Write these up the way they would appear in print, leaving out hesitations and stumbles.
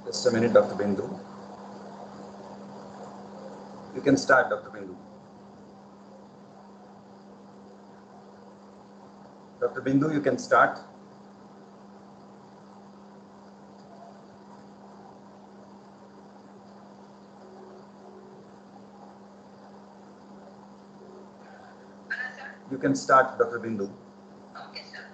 Just a minute, Dr. Bindu. You can start, Dr. Bindu. Dr. Bindu, you can start. You can start, Dr. Bindu. Okay, sir.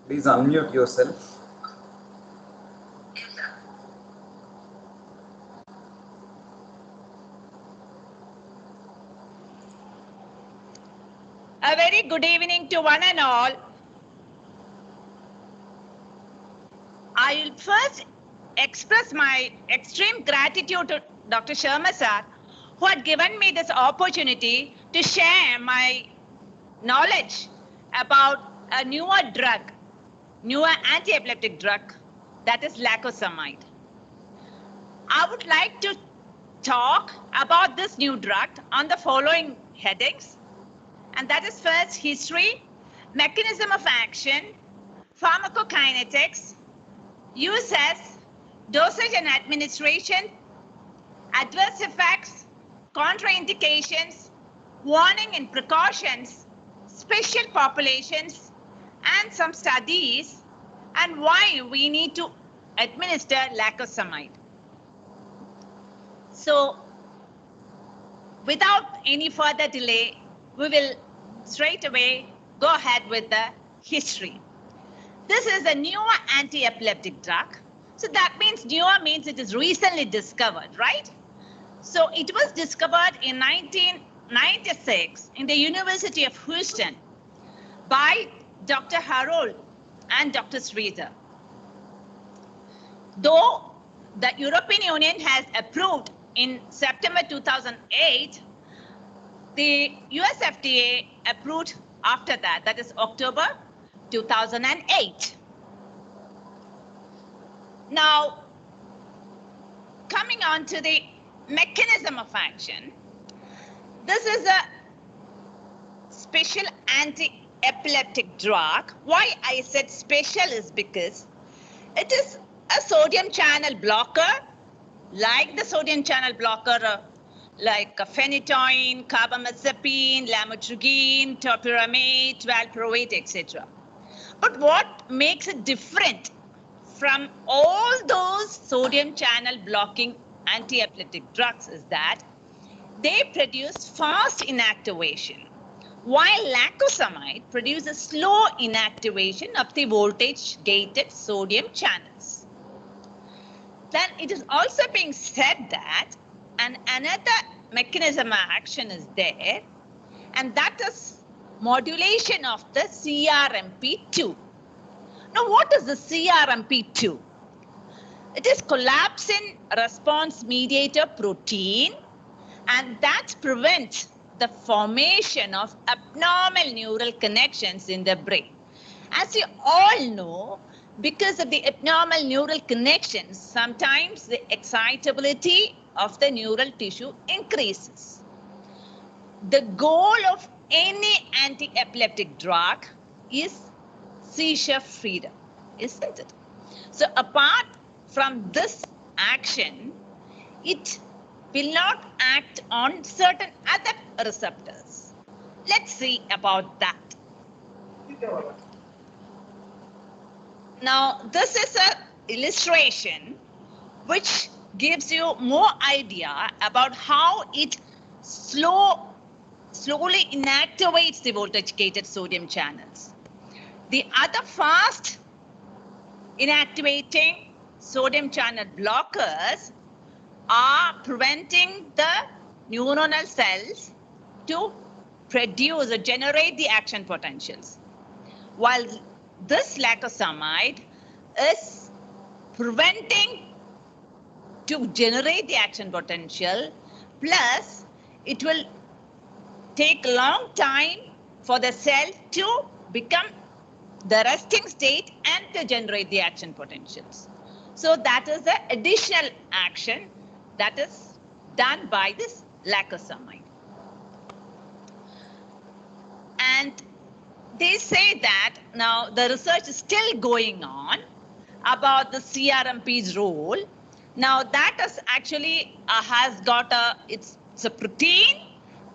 Please unmute yourself. Yes, sir. A very good evening to one and all. I will first express my extreme gratitude to Dr. Sharma sir, who had given me this opportunity to share my knowledge about a newer anti-epileptic drug, that is Lacosamide. I would like to talk about this new drug on the following headings. And that is first, history, mechanism of action, pharmacokinetics, uses, dosage and administration, adverse effects, contraindications, warning and precautions, special populations, and some studies, and why we need to administer lacosamide. So, without any further delay, we will straight away go ahead with the history. This is a newer anti-epileptic drug. So that means newer means it is recently discovered, right? So it was discovered in 1996 in the University of Houston by Dr. Harold and Dr. Sreezer. Though the European Union has approved in September 2008, the US FDA approved after that, that is October 2008. Now, coming on to the mechanism of action, this is a special anti-epileptic drug. Why I said special is because it is a sodium channel blocker, like the sodium channel blocker like phenytoin, carbamazepine, lamotrigine, topiramate, valproate, etc. But what makes it different from all those sodium channel blocking anti-epileptic drugs is that they produce fast inactivation, while lacosamide produces slow inactivation of the voltage-gated sodium channels. Then it is also being said that another mechanism of action is there, and that is modulation of the CRMP2. Now, what is the CRMP2? It is collapsing response mediator protein, and that prevents the formation of abnormal neural connections in the brain. As you all know, because of the abnormal neural connections, sometimes the excitability of the neural tissue increases. The goal of any anti-epileptic drug is seizure freedom, isn't it? So apart from this action, it will not act on certain other receptors. Let's see about that. Now, this is an illustration which gives you more idea about how it slowly inactivates the voltage-gated sodium channels. The other fast inactivating sodium channel blockers are preventing the neuronal cells to produce or generate the action potentials. While this lacosamide is preventing to generate the action potential, plus it will take a long time for the cell to become the resting state and to generate the action potentials. So that is the additional action that is done by this lacosamide. And they say that now the research is still going on about the CRMP's role. Now that is actually has got it's a protein,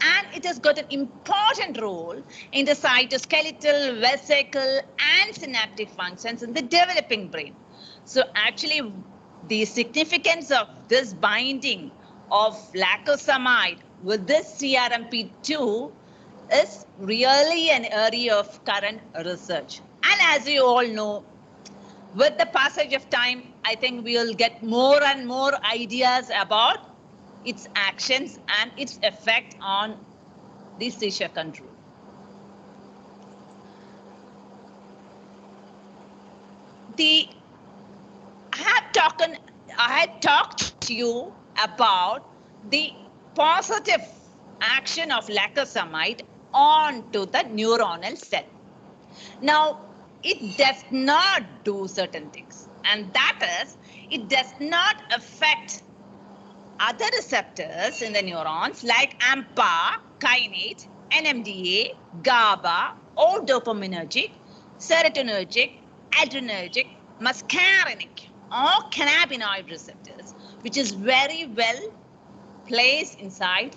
and it has got an important role in the cytoskeletal, vesicle, and synaptic functions in the developing brain. So actually, the significance of this binding of lacosamide with this CRMP2 is really an area of current research. And as you all know, with the passage of time, I think we will get more and more ideas about its actions and its effect on the seizure control. I had talked to you about the positive action of lacosamide onto the neuronal cell. Now, it does not do certain things, and that is, it does not affect other receptors in the neurons like AMPA, kainate, NMDA, GABA, or dopaminergic, serotonergic, adrenergic, muscarinic, or cannabinoid receptors, which is very well placed inside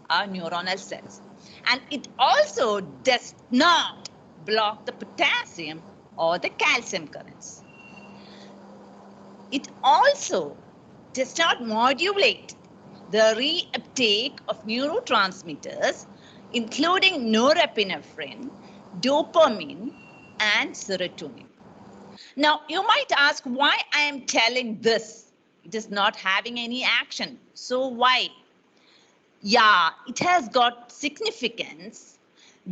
our neuronal cells. And it also does not block the potassium or the calcium currents. It also does not modulate the reuptake of neurotransmitters, including norepinephrine, dopamine, and serotonin. Now, you might ask why I am telling this. It is not having any action. So why? Yeah, it has got significance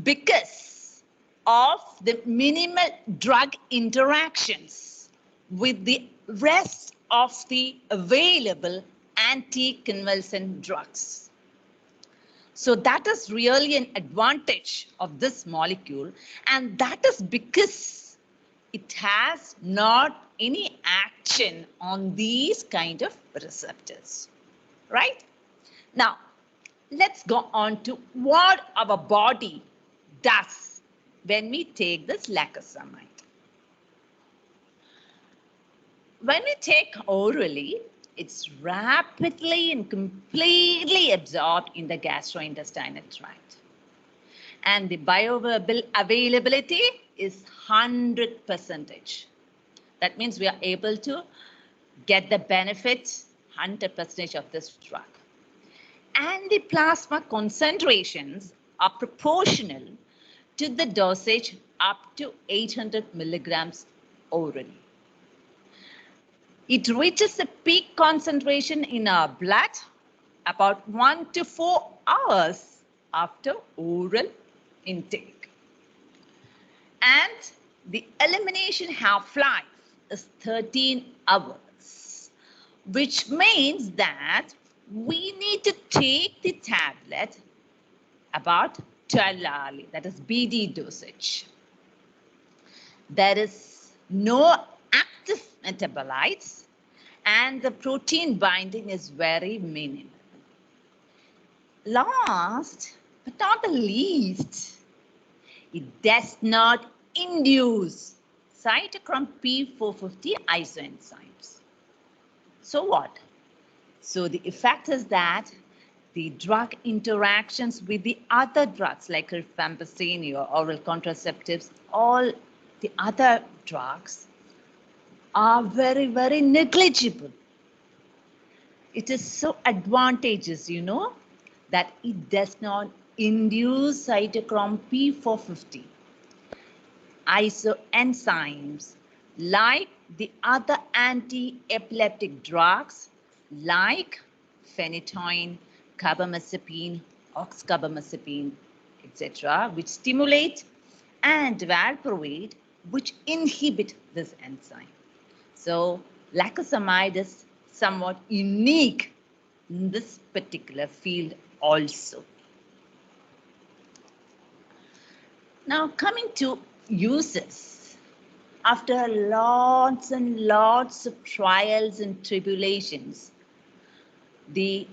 because of the minimal drug interactions with the rest of the available anticonvulsant drugs. So that is really an advantage of this molecule, and that is because it has not any action on these kind of receptors, right? Now, let's go on to what our body does when we take this lacosamide. When we take orally, it's rapidly and completely absorbed in the gastrointestinal tract. And the bioavailability is 100%. That means we are able to get the benefits 100% of this drug. And the plasma concentrations are proportional to the dosage up to 800 milligrams orally. It reaches a peak concentration in our blood about 1 to 4 hours after oral intake. And the elimination half-life is 13 hours, which means that we need to take the tablet about 12 hourly, that is BD dosage. There is no active metabolites, and the protein binding is very minimal. Last but not the least, it does not induce cytochrome P450 isoenzymes. So what? So the effect is that the drug interactions with the other drugs like rifampicin or oral contraceptives, all the other drugs are very, very negligible. It is so advantageous, you know, that it does not induce cytochrome P450. isoenzymes like the other anti-epileptic drugs like phenytoin, carbamazepine, oxcarbamazepine, etc., which stimulate, and valproate, which inhibit this enzyme. So lacosamide is somewhat unique in this particular field also. Now coming to uses, after lots and lots of trials and tribulations, the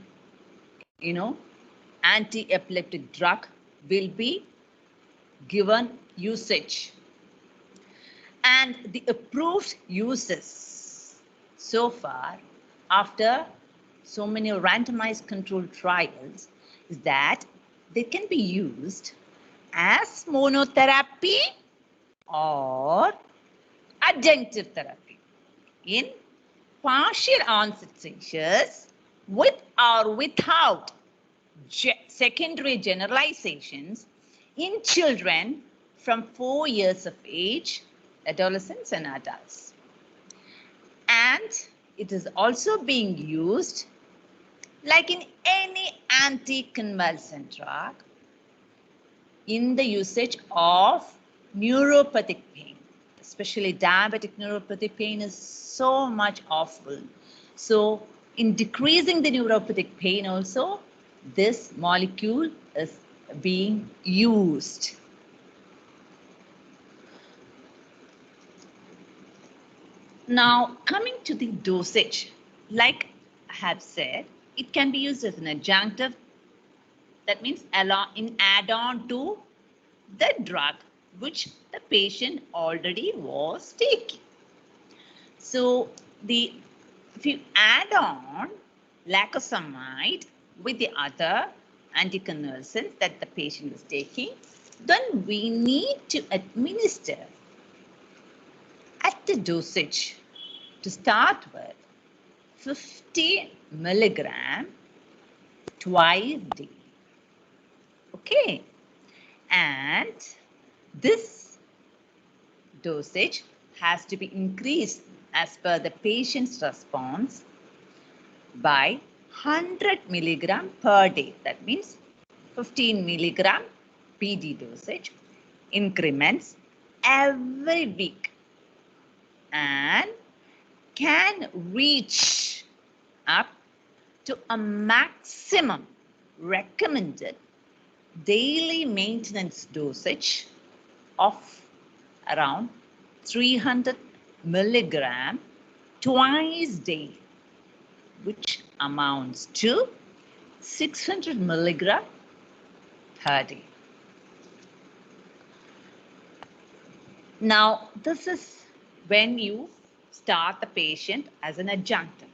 anti-epileptic drug will be given usage, and the approved uses so far after so many randomized controlled trials is that they can be used as monotherapy or adjunctive therapy in partial onset seizures with or without secondary generalizations in children from 4 years of age, adolescents and adults. And it is also being used like in any anticonvulsant drug in the usage of neuropathic pain, especially diabetic neuropathic pain is so much awful. So in decreasing the neuropathic pain also, this molecule is being used. Now coming to the dosage, like I have said, it can be used as an adjunctive. That means in add-on to the drug which the patient already was taking. So if you add on lacosamide with the other anticonvulsants that the patient is taking, then we need to administer at the dosage to start with 50 milligram twice daily. Okay, and this dosage has to be increased as per the patient's response by 100 milligram per day. That means 15 milligram PD dosage increments every week and can reach up to a maximum recommended daily maintenance dosage of around 300 milligram twice daily, which amounts to 600 milligram per day. Now, this is when you start the patient as an adjunctive.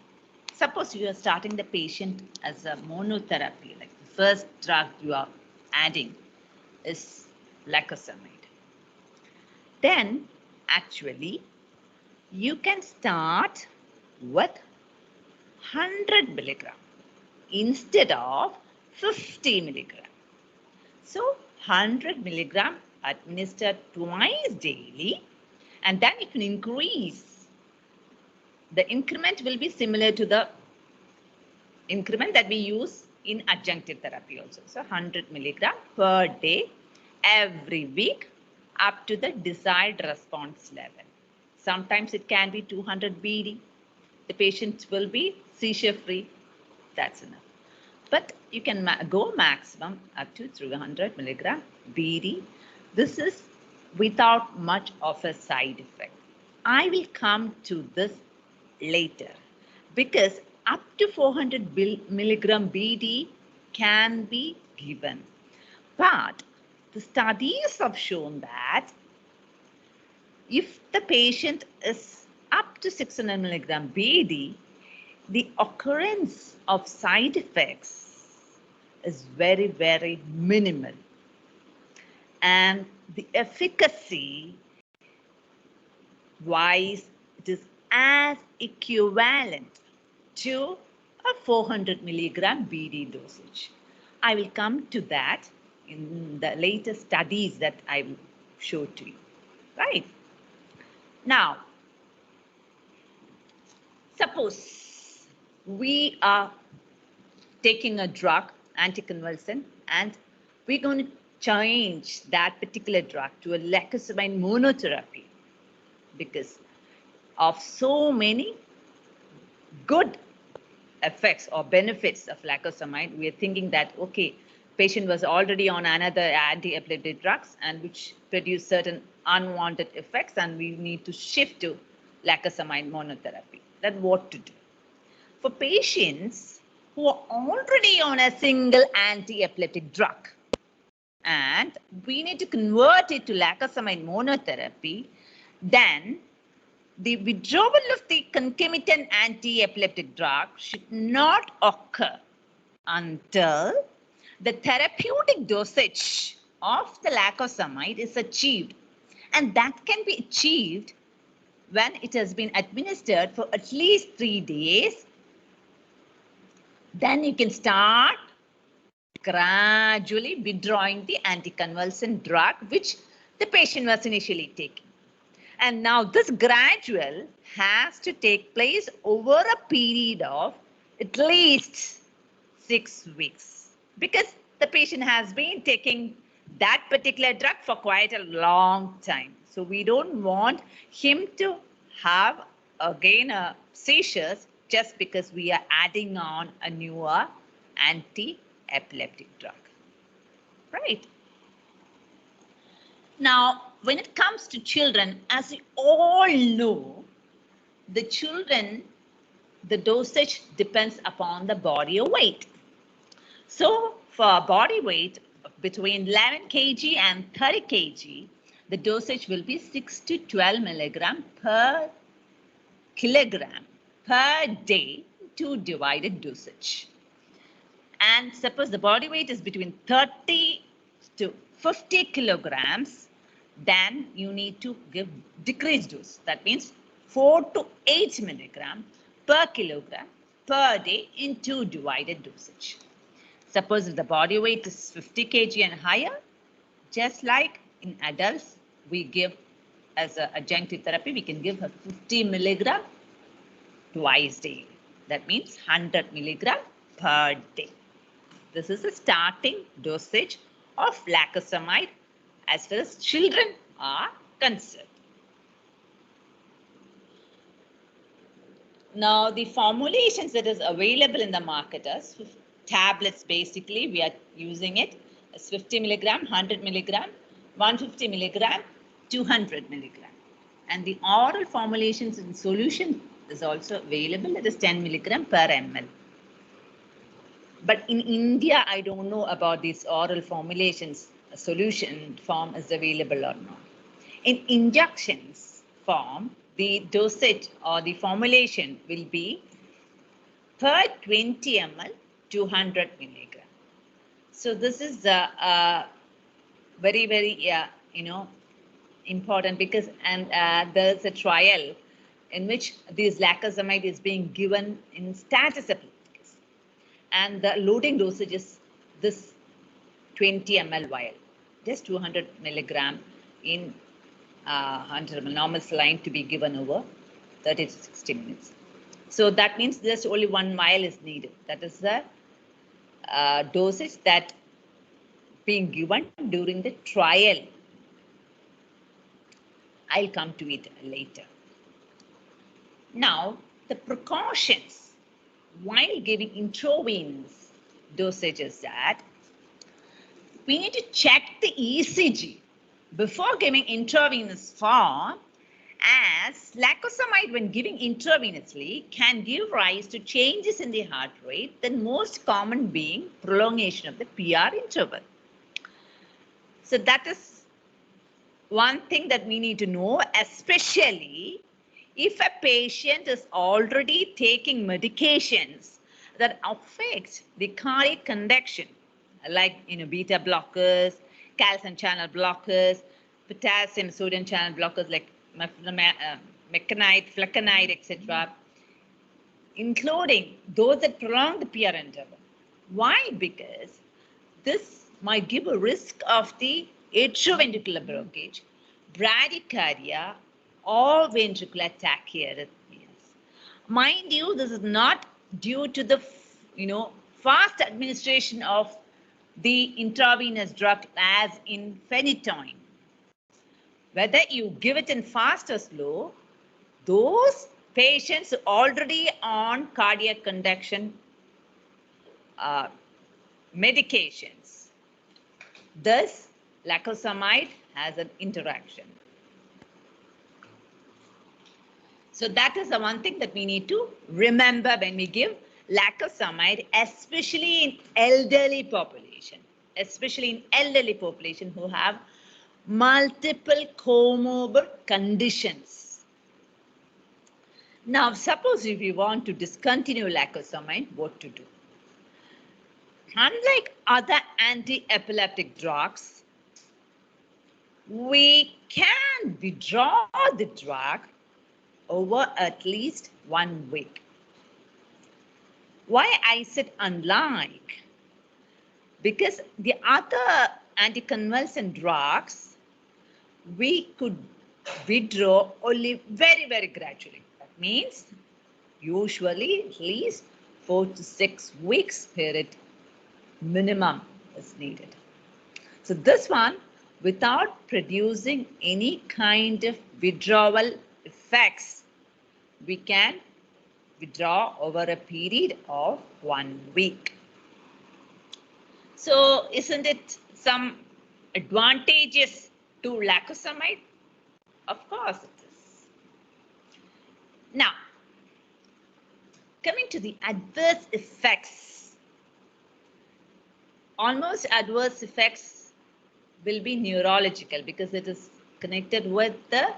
Suppose you are starting the patient as a monotherapy, like the first drug you are adding is lacosamide. Then, actually, you can start with 100 milligram instead of 50 milligram. So 100 milligram administered twice daily, and then you can increase. The increment will be similar to the increment that we use in adjunctive therapy also. So 100 milligram per day every week up to the desired response level. Sometimes it can be 200 BD. The patient will be seizure free. That's enough. But you can go maximum up to 300 milligram BD. This is without much of a side effect. I will come to this later because up to 400 milligram BD can be given. But the studies have shown that if the patient is up to 600 milligram BD, the occurrence of side effects is very, very minimal. And the efficacy wise, it is as equivalent to a 400 milligram BD dosage. I will come to that in the later studies that I will show to you. right? Now, suppose we are taking a drug, anticonvulsant, and we're going to change that particular drug to a lacosamide monotherapy because of so many good effects or benefits of lacosamide. We are thinking that, okay, patient was already on another anti-epileptic drugs and which produce certain unwanted effects, and we need to shift to lacosamide monotherapy. Then what to do? For patients who are already on a single anti-epileptic drug and we need to convert it to lacosamide monotherapy, then the withdrawal of the concomitant anti-epileptic drug should not occur until the therapeutic dosage of the lacosamide is achieved. And that can be achieved when it has been administered for at least 3 days. Then you can start gradually withdrawing the anticonvulsant drug which the patient was initially taking. And now this gradual has to take place over a period of at least 6 weeks because the patient has been taking that particular drug for quite a long time. So we don't want him to have again seizures just because we are adding on a newer anti-epileptic drug, right? Now, when it comes to children, as we all know, the children, the dosage depends upon the body weight. So, for body weight between 11 kg and 30 kg, the dosage will be 6 to 12 milligram per kilogram per day, 2 divided dosage. And suppose the body weight is between 30 to 50 kilograms, then you need to give decreased dose. That means 4 to 8 milligram per kilogram per day in 2 divided dosage. Suppose if the body weight is 50 kg and higher, just like in adults, we give as an adjunctive therapy, we can give her 50 milligram twice daily. That means 100 milligram per day. This is the starting dosage of lacosamide as far as children are concerned. Now, the formulations that is available in the market as tablets, basically, we are using it as 50 milligram, 100 milligram, 150 milligram, 200 milligram. And the oral formulations in solution is also available. It is 10 milligram per ml. But in India, I don't know about these oral formulations. A solution form is available or not. In injections form, the dosage or the formulation will be per 20 ml, 200 milligram. So this is very, very, important because there's a trial in which this lacosamide is being given in status epilepticus. And the loading dosage is this 20 ml vial, just 200 milligram in 100 ml normal saline to be given over 30 to 60 minutes. So that means just only 1 vial is needed. That is the dosage that being given during the trial. I'll come to it later. Now, the precautions while giving intravenous dosages that we need to check the ECG before giving intravenous form, as lacosamide when giving intravenously can give rise to changes in the heart rate, the most common being prolongation of the PR interval. So that is one thing that we need to know, especially if a patient is already taking medications that affect the cardiac conduction, like beta blockers, calcium channel blockers, potassium sodium channel blockers like meconite, flecainide, etc., including those that prolong the PR interval. Why? Because this might give a risk of the atrioventricular blockage, bradycardia, or ventricular tachyarrhythmias. Mind you, this is not due to the fast administration of the intravenous drug as in phenytoin. Whether you give it in fast or slow, those patients already on cardiac conduction medications. Thus, lacosamide has an interaction. So that is the one thing that we need to remember when we give lacosamide, especially in elderly population, who have multiple comorbid conditions. Now, suppose if we want to discontinue lacosamide, what to do? Unlike other anti-epileptic drugs, we can withdraw the drug over at least 1 week. Why I said unlike? Because the other anticonvulsant drugs, we could withdraw only very, very gradually. That means usually at least 4 to 6 weeks period minimum is needed. So this one, without producing any kind of withdrawal effects, we can withdraw over a period of 1 week. So isn't it some advantages to lacosamide? Of course it is. Now, coming to the adverse effects, almost adverse effects will be neurological because it is connected with the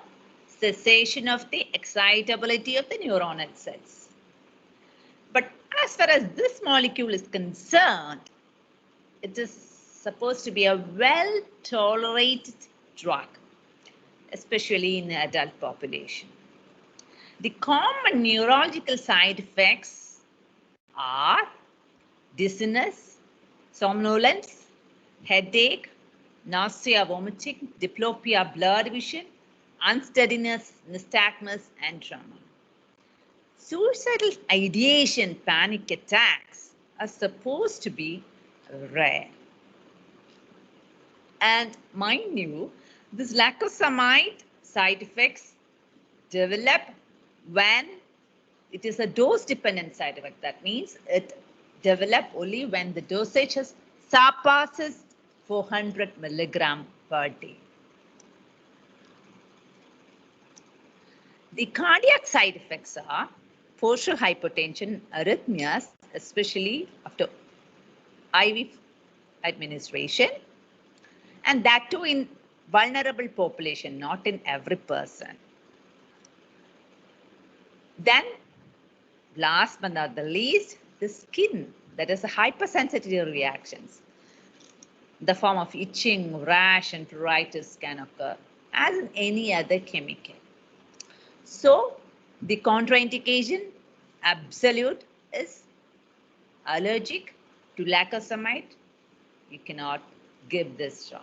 cessation of the excitability of the neuronal cells. But as far as this molecule is concerned, it is supposed to be a well-tolerated drug, especially in the adult population. The common neurological side effects are dizziness, somnolence, headache, nausea, vomiting, diplopia, blurred vision, unsteadiness, nystagmus, and tremor. Suicidal ideation, panic attacks are supposed to be rare. And mind you, this lacosamide side effects develop when it is a dose-dependent side effect. That means it develops only when the dosage surpasses 400 milligram per day. The cardiac side effects are portal hypertension, arrhythmias, especially after IV administration, and that too in vulnerable population, not in every person. Then, last but not the least, the skin, that is the hypersensitivity reactions. The form of itching, rash, and pruritus can occur as in any other chemical. So, the contraindication absolute is allergic to lacosamide. You cannot give this drug.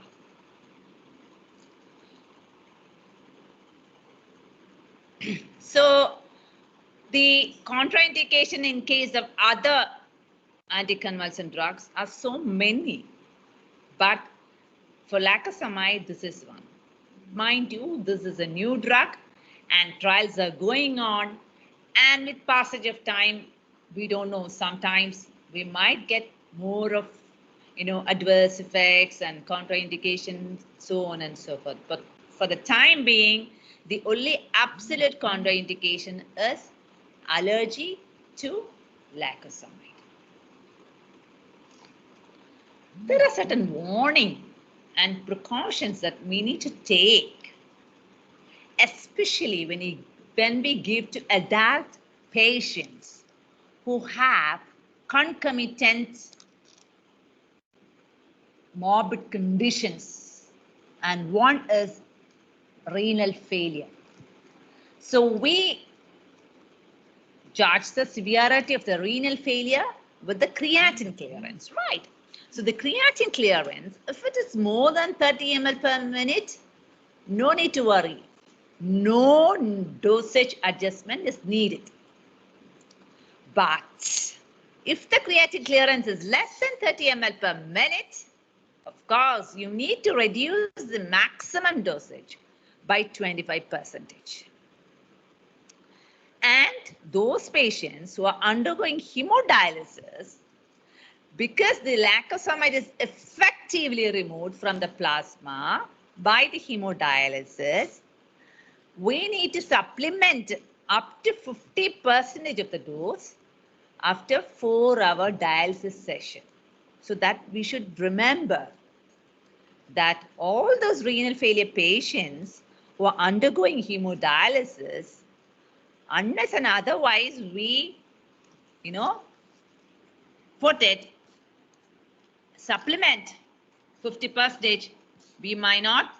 So, the contraindication in case of other anticonvulsant drugs are so many, but for lacosamide, this is one. Mind you, this is a new drug and trials are going on, and with passage of time, we don't know, sometimes we might get more of adverse effects and contraindications, so on and so forth. But for the time being, the only absolute contraindication is allergy to lacosamide. There are certain warning and precautions that we need to take, especially when we give to adult patients who have concomitant morbid conditions, and one is renal failure. So we judge the severity of the renal failure with the creatinine clearance, right? So the creatinine clearance, if it is more than 30 ml per minute, no need to worry. No dosage adjustment is needed. But if the creatinine clearance is less than 30 ml per minute, of course, you need to reduce the maximum dosage by 25%. And those patients who are undergoing hemodialysis, because the lacosamide is effectively removed from the plasma by the hemodialysis, we need to supplement up to 50% of the dose after 4-hour dialysis session. So that we should remember that all those renal failure patients who are undergoing hemodialysis, unless and otherwise we, put it, supplement 50%, we might not,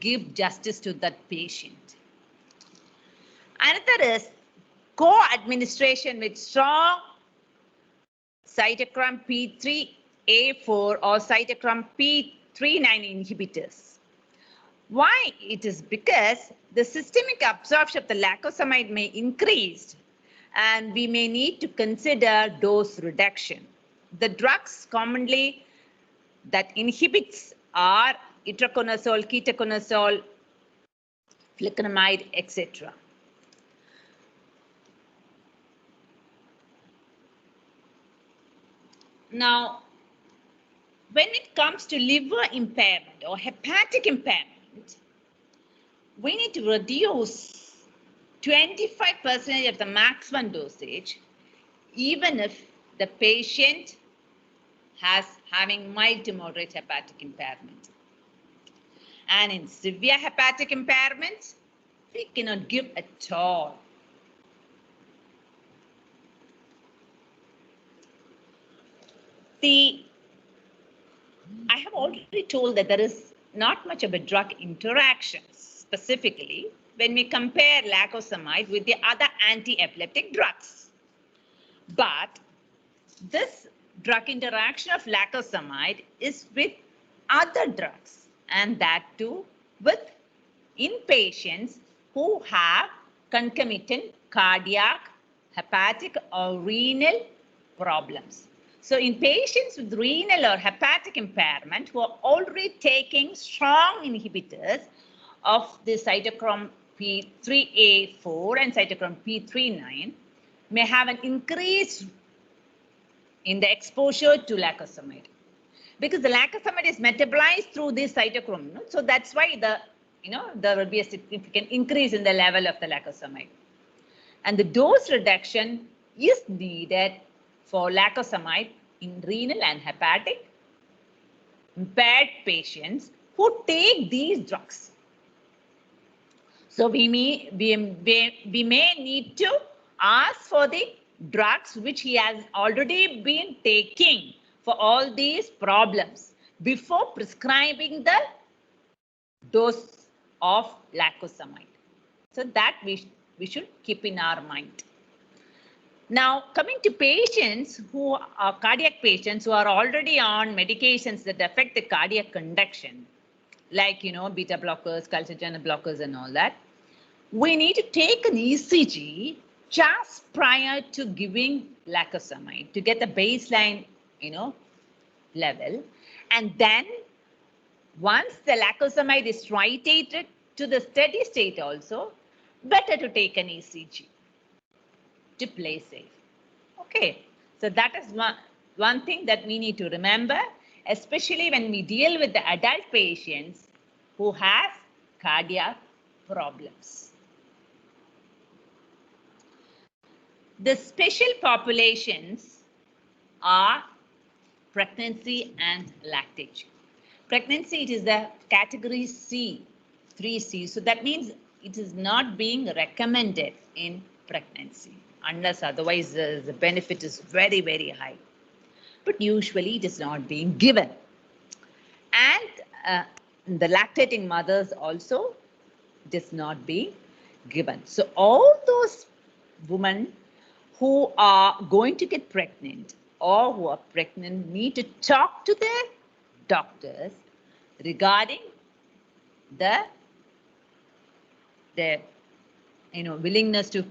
give justice to that patient. Another is co-administration with strong cytochrome P3A4 or cytochrome P39 inhibitors. Why? It is because the systemic absorption of the lacosamide may increase and we may need to consider dose reduction. The drugs commonly that inhibits are itraconazole, ketoconazole, flecainamide, etc. Now, when it comes to liver impairment or hepatic impairment, we need to reduce 25% of the maximum dosage, even if the patient having mild to moderate hepatic impairment. And in severe hepatic impairment, we cannot give at all. I have already told that there is not much of a drug interaction, specifically when we compare lacosamide with the other anti-epileptic drugs. But this drug interaction of lacosamide is with other drugs, and that too in patients who have concomitant cardiac, hepatic, or renal problems. So in patients with renal or hepatic impairment who are already taking strong inhibitors of the cytochrome P3A4 and cytochrome P39 may have an increase in the exposure to lacosamide, because the lacosamide is metabolized through this cytochrome. So that's why there will be a significant increase in the level of the lacosamide. And the dose reduction is needed for lacosamide in renal and hepatic impaired patients who take these drugs. So we may need to ask for the drugs which he has already been taking for all these problems before prescribing the dose of lacosamide. So that we should keep in our mind. Now, coming to patients who are cardiac patients who are already on medications that affect the cardiac conduction, like, beta blockers, calcitonin blockers and all that, we need to take an ECG just prior to giving lacosamide to get the baseline, level. And then once the lacosamide is titrated to the steady state also, better to take an ECG to play safe. Okay, so that is one thing that we need to remember, especially when we deal with the adult patients who have cardiac problems. The special populations are pregnancy and lactation. Pregnancy, it is the category C, 3C. So that means it is not being recommended in pregnancy, unless otherwise the benefit is very, very high. But usually it is not being given. And the lactating mothers also, it is not being given. So all those women who are going to get pregnant or who are pregnant need to talk to their doctors regarding the willingness to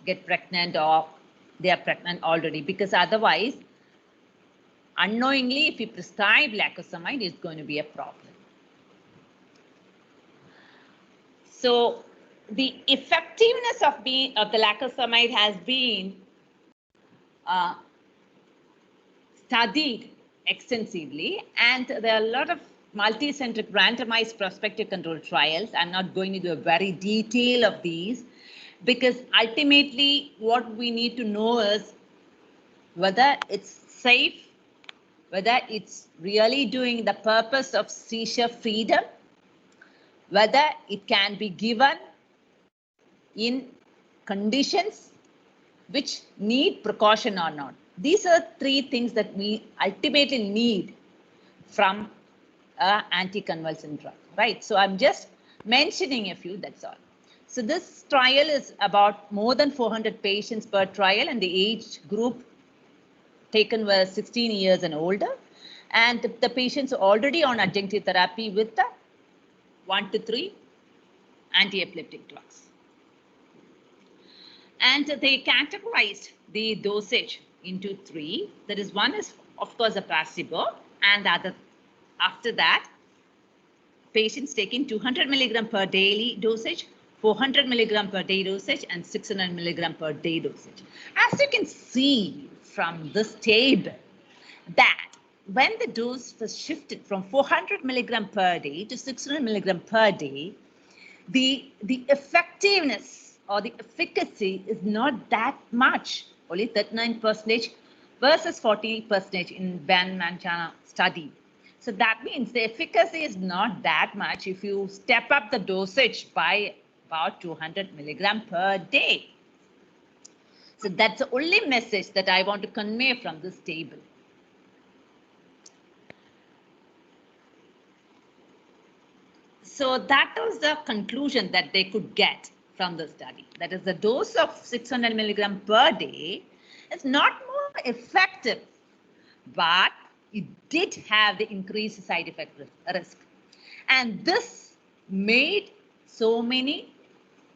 get pregnant, or they are pregnant already, because otherwise unknowingly if you prescribe lacosamide, it's going to be a problem. So the effectiveness of the lacosamide has been studied extensively, and there are a lot of multi-centric randomized prospective controlled trials. I'm not going into a very detail of these, because ultimately what we need to know is whether it's safe, whether it's really doing the purpose of seizure freedom, whether it can be given in conditions which need precaution or not. These are three things that we ultimately need from an anticonvulsant drug, right? So I'm just mentioning a few, that's all. So this trial is about more than 400 patients per trial, and the age group taken was 16 years and older. And the patients are already on adjunctive therapy with the 1 to 3 anti-epileptic drugs. And they categorized the dosage into 3. That is, one is, of course, a placebo, and the other, after that, patients taking 200 milligram per daily dosage, 400 milligram per day dosage, and 600 milligram per day dosage. As you can see from this table, that when the dose was shifted from 400 milligram per day to 600 milligram per day, the effectiveness or the efficacy is not that much, only 39% versus 40% in Van Manchana study. So that means the efficacy is not that much if you step up the dosage by about 200 milligram per day. So that's the only message that I want to convey from this table. So that was the conclusion that they could get from the study. That is, the dose of 600 milligram per day is not more effective, but it did have the increased side effect risk. And this made so many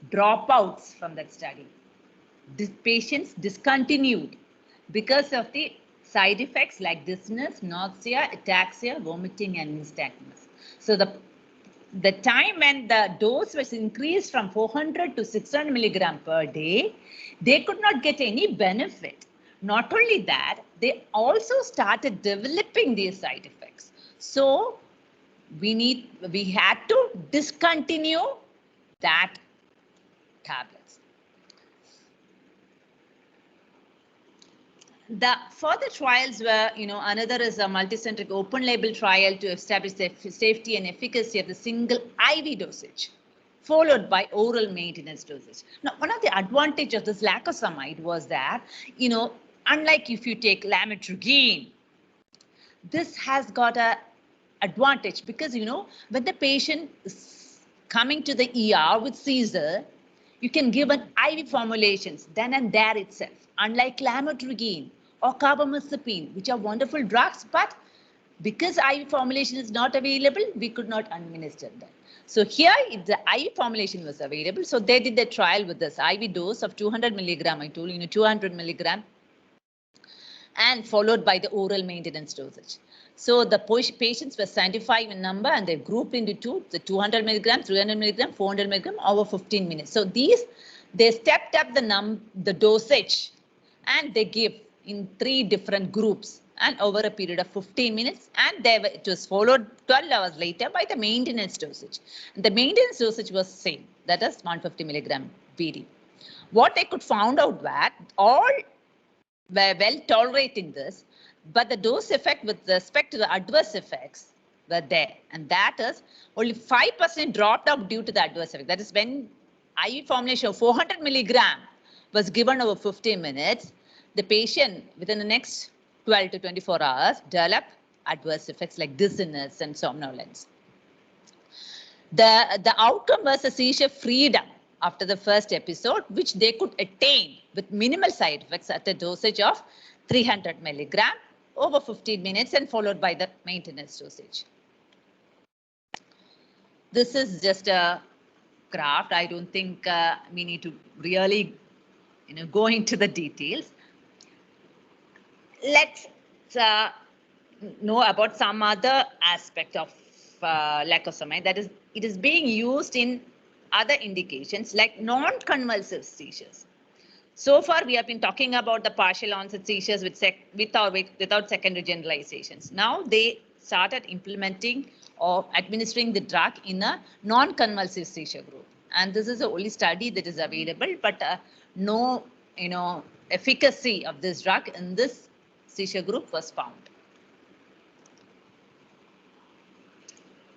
dropouts from that study. The patients discontinued because of the side effects like dizziness, nausea, ataxia, vomiting, and nystagmus. So the time when the dose was increased from 400 to 600 milligram per day, they could not get any benefit. Not only that, they also started developing these side effects. So we had to discontinue that tablets. The further trials were, another is a multicentric open label trial to establish the safety and efficacy of the single IV dosage, followed by oral maintenance dosage. Now, one of the advantages of this lacosamide was that, unlike if you take lamotrigine, this has got a advantage because, when the patient is coming to the ER with seizure, you can give an IV formulations then and there itself, unlike lamotrigine or carbamazepine, which are wonderful drugs, but because IV formulation is not available, we could not administer them. So here, the IV formulation was available. So they did the trial with this IV dose of 200 milligram, I told you, 200 milligram, and followed by the oral maintenance dosage. So the patients were 75 in number, and they grouped into two, the 200 milligram, 300 milligram, 400 milligram over 15 minutes. So they stepped up the dosage, and they give in 3 different groups and over a period of 15 minutes, and it was followed 12 hours later by the maintenance dosage. And the maintenance dosage was same, that is 150 milligram BD. What they could found out that all were well tolerating this, but the dose effect with respect to the adverse effects were there, and that is only 5% dropped out due to the adverse effect. That is, when IV formulation of 400 milligram was given over 15 minutes, the patient within the next 12 to 24 hours developed adverse effects like dizziness and somnolence. The outcome was a seizure freedom after the first episode, which they could attain with minimal side effects at a dosage of 300 milligram over 15 minutes and followed by the maintenance dosage. This is just a graph. I don't think we need to really, go into the details. Let's know about some other aspect of lacosamide. That is, it is being used in other indications like non-convulsive seizures. So far, we have been talking about the partial onset seizures without secondary generalizations. Now they started implementing or administering the drug in a non-convulsive seizure group. And this is the only study that is available, but no, efficacy of this drug in this seizure group was found.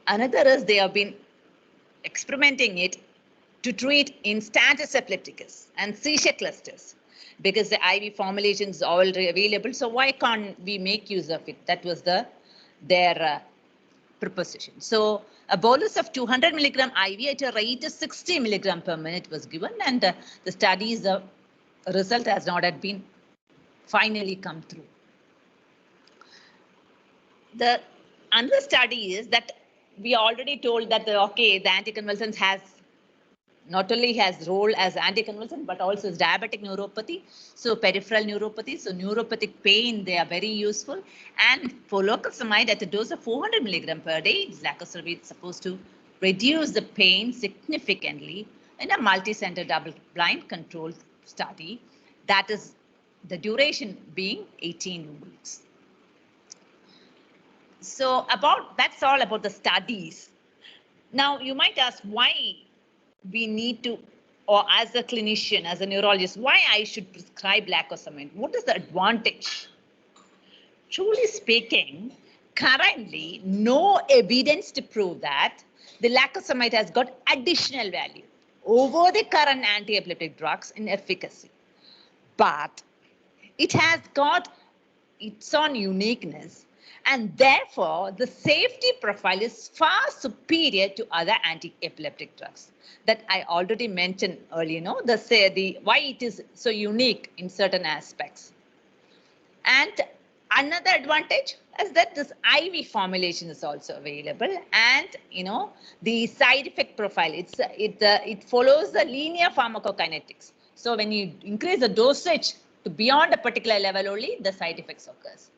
Another is they have been experimenting it to treat in status epilepticus and seizure clusters, because the IV formulation is already available. So why can't we make use of it? That was their proposition. So a bolus of 200 milligram IV at a rate of 60 milligram per minute was given, and the studies, the result has not yet been finally come through. The another study is that we already told that the anticonvulsants has not only has role as anticonvulsant, but also as diabetic neuropathy, so peripheral neuropathy, so neuropathic pain, they are very useful. And for lacosamide at a dose of 400 milligram per day, lacosamide is supposed to reduce the pain significantly in a multi-center double-blind controlled study. That is the duration being 18 weeks. So that's all about the studies. Now you might ask why we need to, or as a clinician, as a neurologist, why I should prescribe lacosamide. What is the advantage? Truly speaking, currently no evidence to prove that the lacosamide has got additional value over the current anti-epileptic drugs in efficacy. But it has got its own uniqueness, and therefore the safety profile is far superior to other anti-epileptic drugs that I already mentioned earlier. Why it is so unique in certain aspects. And another advantage is that this IV formulation is also available, and the side effect profile, it follows the linear pharmacokinetics. So when you increase the dosage to beyond a particular level only, the side effects occurs.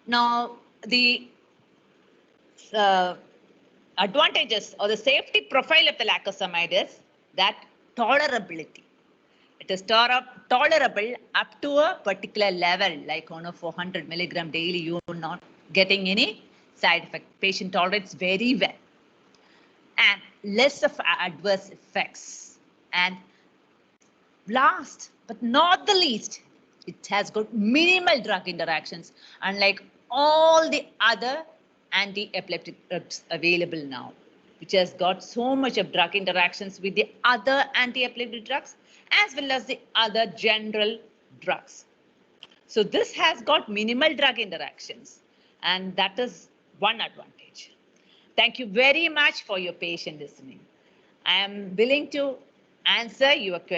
Now, the advantages or the safety profile of the lacosamide is that tolerability. It is tolerable up to a particular level, like on a 400 milligram daily, you are not getting any side effect. Patient tolerates very well. And less of adverse effects. And last but not the least, it has got minimal drug interactions, unlike all the other anti-epileptic drugs available now, which has got so much of drug interactions with the other anti-epileptic drugs as well as the other general drugs. So this has got minimal drug interactions, and that is one advantage. Thank you very much for your patient listening. I am willing to answer your questions.